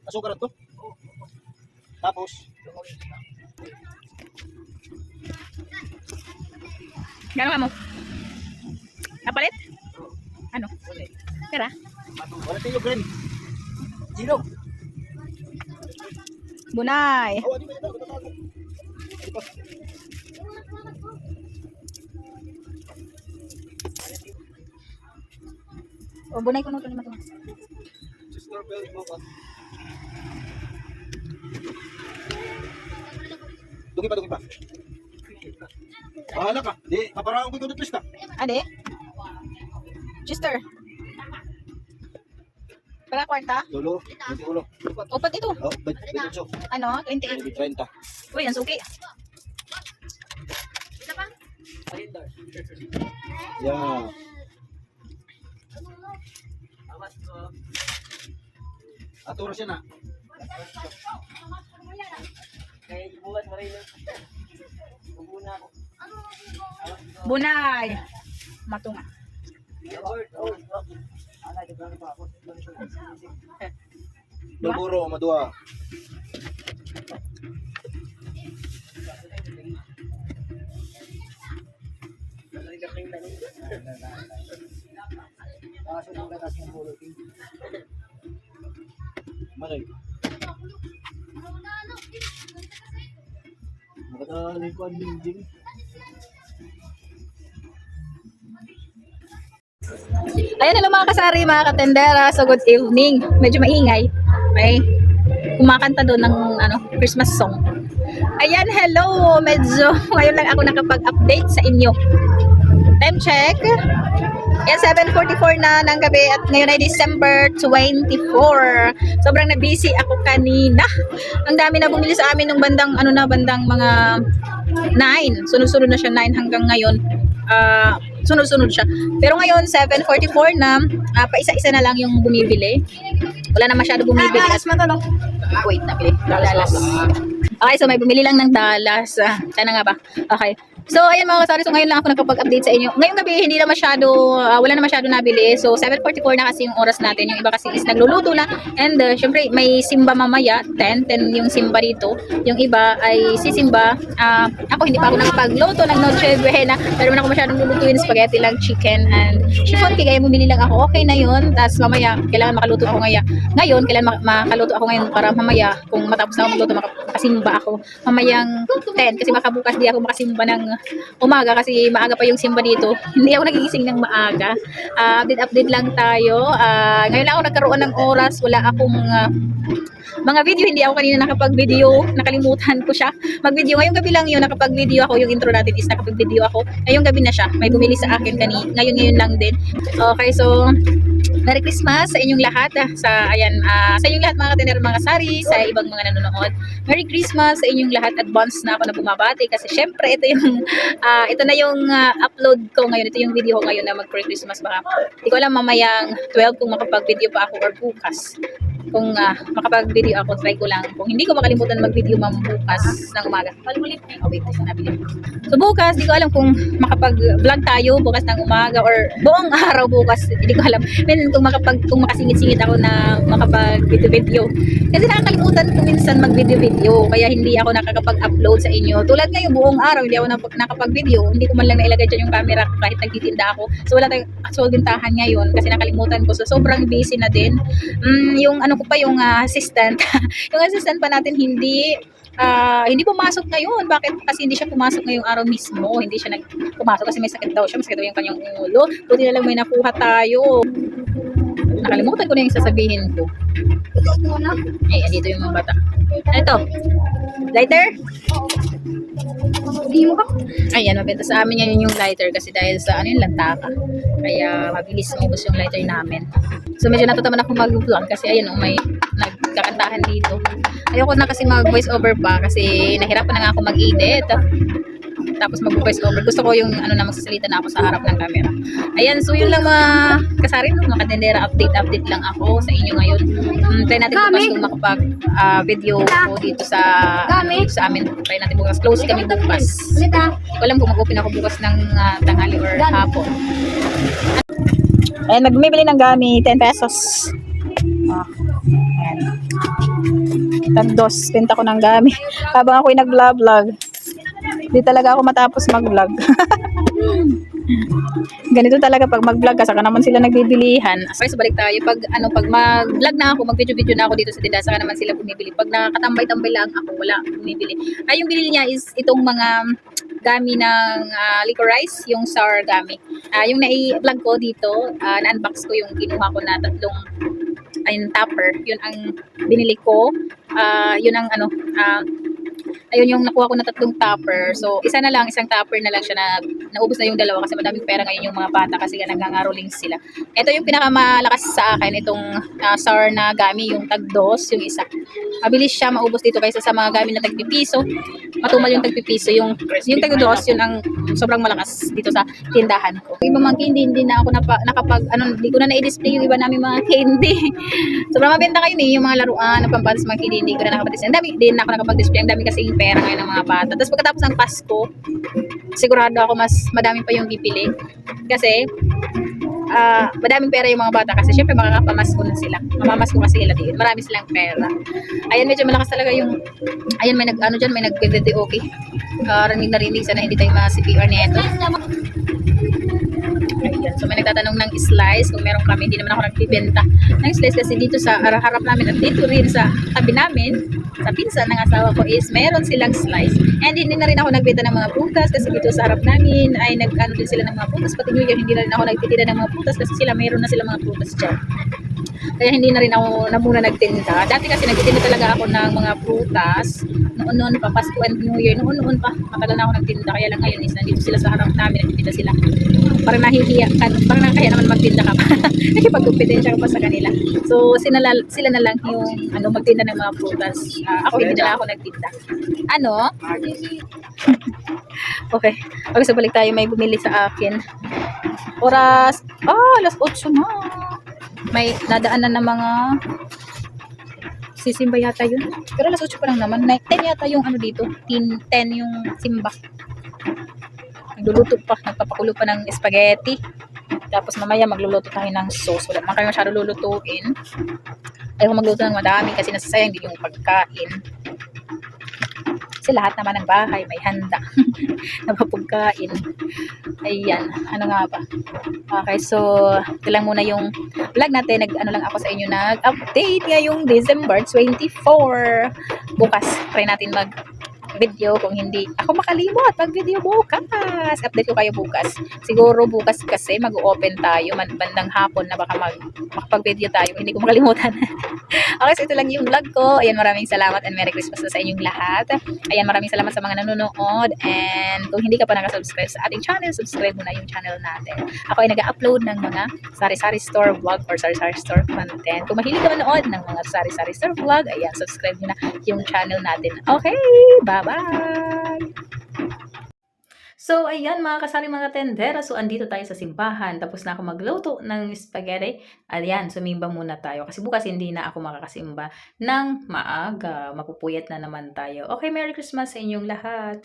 Asukar to. Tapos, Gano'n ka mo? Kapalit? Ano? Tara. wala tayo green. Zero. Bunay. Oh, ano ba ito? Ito. O, bunay ko nung ito naman. Sister Bell, mo ba? Dugi pa. Bahala ka. Di, paparaan ko ito na twist ka. Ade? Chester. Para kwarta? Lolo, hindi ulo. Opat ito. Oh, bet so. Ano? 28. 30. Uy, ang suki. Yeah. Aturo siya na. Bunay. Matunga. Luburo, madua. Malay. Makadali ko ang dingding. Ayan, hello mga kasari, mga katendera. So, good evening. Medyo maingay. May kumakanta doon ng Christmas song. Ayan, hello. Medyo ngayon lang ako nakapag-update sa inyo. Time check. Ayan, 7:44 na ng gabi at ngayon ay December 24. Sobrang na-busy ako kanina. Ang dami na bumili sa amin ng bandang bandang mga 9. Sunod-sunod na siya 9 hanggang ngayon. Sunod-sunod siya. Pero ngayon 7:44 na, pa-isa-isa na lang yung bumibili. Wala na masyado bumibili. Wait, nabili. Dalas. Okay, so may bumili lang ng Dalas. Sana nga ba? Okay. So, ayan mga kasari. So, ngayon lang ako nakapag-update sa inyo. Ngayong gabi, hindi na masyado, wala na masyado nabili. So, 7:44 na kasi yung oras natin. Yung iba kasi is nagluluto na. And, syempre, may simba mamaya. 10 yung simba dito. Yung iba ay sisimba. Ako, hindi pa ako nakapagluto ng noche buena. Pero naman ako masyadong lulutuin. Spaghetti lang, chicken, and chiffon cake. Kaya bumili lang ako. Okay na yun. Tapos, mamaya, kailangan makaluto ako ngayon. Kailangan makaluto ako ngayon para mamaya, kung matapos na ako magluto, makasimba ako. Mamayang 10. Kasi makabukas di ako makasimba ng umaga kasi maaga pa yung simba dito. Hindi ako nagigising ng maaga. Update lang tayo. Ngayon lang ako nagkaroon ng oras. Wala akong mga video. Hindi ako kanina nakapag-video. Nakalimutan ko siya mag-video. Ngayong gabi lang yun. Nakapag-video ako. Yung intro natin is nakapag-video ako. Ngayong gabi na siya. May bumili sa akin kanina. Ngayon lang din. Okay, so Merry Christmas sa inyong lahat. Sa inyong lahat mga katiner, mga sari, sa ibang mga nanonood. Merry Christmas sa inyong lahat. Advance na ako na bumabati kasi syempre ito na yung upload ko ngayon. Ito yung video ko ngayon na mag-Merry Christmas. Baka hindi ko alam mamayang 12 kung makapag-video pa ako or bukas. Kung makapag-video ako, try ko lang. Kung hindi ko makalimutan mag-video bukas ng umaga. Oh, wait, nabili. So bukas, hindi ko alam kung makapag-vlog tayo bukas ng umaga or buong araw bukas. Hindi ko alam. Meron kung makasingit-singit ako na makapag-video. Kasi nakakalimutan ko minsan mag-video. Kaya hindi ako nakakapag-upload sa inyo. Tulad ngayon, buong araw, hindi ako nakapag-video. Hindi ko man lang nailagay dyan yung camera kahit nagtitinda ako. So wala tayong actual bintahan ngayon kasi nakalimutan ko. So sobrang busy na din. Yung yung assistant. Yung assistant pa natin hindi pumasok ngayon. Bakit? Kasi hindi siya pumasok ngayong araw mismo. Hindi siya pumasok kasi may sakit daw siya. Masakit daw yung kanyang ulo. Buti na lang may nakuha tayo. Nakalimutan ko na yung sasabihin ko. Dito yung mga bata. Ano ito? Lighter? Ayan, mabenta sa amin yan yung lighter kasi dahil sa lantaka. Kaya mabilis maubos yung lighter namin. So medyo natataman ako mag-vlog kasi ayan may nagkakantahan dito. Ayoko na kasi mag-voice over pa kasi nahirapan na nga ako mag-edit. Tapos mag-voice over. Gusto ko yung magsasalita na ako sa harap ng camera. Ayan, so yun lang mga kasari, mga katendera, update lang ako sa inyo ngayon. Try natin bukas kung makapag-video ko dito sa amin. Try natin bukas. Close kami bukas. Alam kung mag-open ako bukas ng tanghali or hapon. Ayan, nagbibili ng gamit, 10 pesos. Ayan. Tagdos, benta ko ng gamit. Habang ako'y nag-vlog. Di talaga ako matapos mag-vlog. Ganito talaga pag mag-vlog ka, saka naman sila nagbibilihan. Okay, so balik tayo. Pag mag-vlog na ako, mag-video na ako dito sa tindahan, saka naman sila bumibili. Pag nakatambay-tambay lang ako, wala bumibili. Ay, yung binili niya is itong mga gami ng licorice, yung sour gami. Yung nai-vlog ko dito, na-unbox ko yung kinuha ko na tatlong topper. Yun ang binili ko. Yun ang ayun yung nakuha ko na tatlong topper. So, isang topper na lang siya na naubos na yung dalawa kasi madaming pera ngayon yung mga bata kasi nag-enrolling sila. Ito yung pinakamalakas sa akin, itong sour na gami, yung tagdos, yung isa. Mabilis siya maubos dito kaysa sa mga gami na tagpipiso. Matumal yung tagpipiso. Yung tagdos, yun ang sobrang malakas dito sa tindahan ko. Yung mga candy, hindi na ako hindi ko na na-display yung iba namin mga candy. Sobrang mabenta kayo yung mga laruan na pampans mga candy, hindi ko na nakapag-display. Ang dami din ako nakapag-display. Ang dami kasi yung pera ngayon ng mga bata. Tapos pagkatapos ng Pasko, sigurado ako mas madami pa yung bibili. Kasi, madaming pera yung mga bata kasi syempre makakapamasko na sila. Mamamasko kasi sila din. Marami silang pera. Ayan, medyo malakas talaga yung may nag-birthday okay. Rinig sana hindi tayo ma-CPR nito. Ayan. So may nagtatanong ng slice kung meron kami. Hindi naman ako nagbibenta ng slice kasi dito sa harap namin at dito rin sa tabi namin, sa pinsan ng asawa ko is meron silang slice. And hindi na rin ako nagbenta ng mga prutas kasi dito sa harap namin ay nag-ano din sila ng mga prutas. Pati New Year hindi na rin ako nagtitinda ng mga prutas kasi meron na sila mga prutas dyan. Kaya hindi na rin ako muna nagtinda. Dati kasi nagtitinda talaga ako ng mga prutas. Noon pa, Pasko and New Year. Noon pa, matagal na ako nagtinda. Kaya lang ngayon is nandito sila sa harap namin. Nagtitinda sila. Parang nahihiya ka. Parang nakakaya naman magtinda ka pa. Nakipag-competensya ka pa sa kanila. So, sila na lang yung magtinda ng mga prutas. Ako hindi na ako nagtinda. Okay. Okay, so balik tayo. May bumili sa akin. Oras. Alas 8 na. May nadaanan na mga sisimba yata yun. Pero alas 8 pa lang naman. 10 yata yung dito. 10 yung simba. Nagluluto pa. Nagpapakulo pa ng spaghetti. Tapos mamaya magluluto tayo ng sauce. Wala naman kayo masyado lulutuin. Ayaw magluto ng madami kasi nasasayang din yung pagkain. Kasi lahat naman ng bahay may handa na mapagkain. Ayan, ano nga ba? Okay, so ito lang muna yung vlog natin. Lang ako sa inyo, nag-update ngayong December 24. Bukas, try natin mag-video kung hindi ako makalimot mag-video bukas. Update ko kayo bukas. Siguro bukas kasi mag-open tayo bandang hapon na baka makapag-video tayo. Hindi ko makalimutan. Okay, so ito lang yung vlog ko. Ayan, maraming salamat and Merry Christmas sa inyong lahat. Ayan, maraming salamat sa mga nanonood. And kung hindi ka pa nakasubscribe sa ating channel, subscribe mo na yung channel natin. Ako ay nag-upload ng mga sari-sari store vlog or sari-sari store content. Kung mahilig ka manood ng mga sari-sari store vlog, ayan, subscribe mo na yung channel natin. Okay, bye-bye! So, ayan mga kasari mga tendera. So, andito tayo sa simbahan. Tapos na ako magluto ng spaghetti. Ayan, sumimba muna tayo. Kasi bukas hindi na ako makakasimba ng maaga. Mapupuyat na naman tayo. Okay, Merry Christmas sa inyong lahat.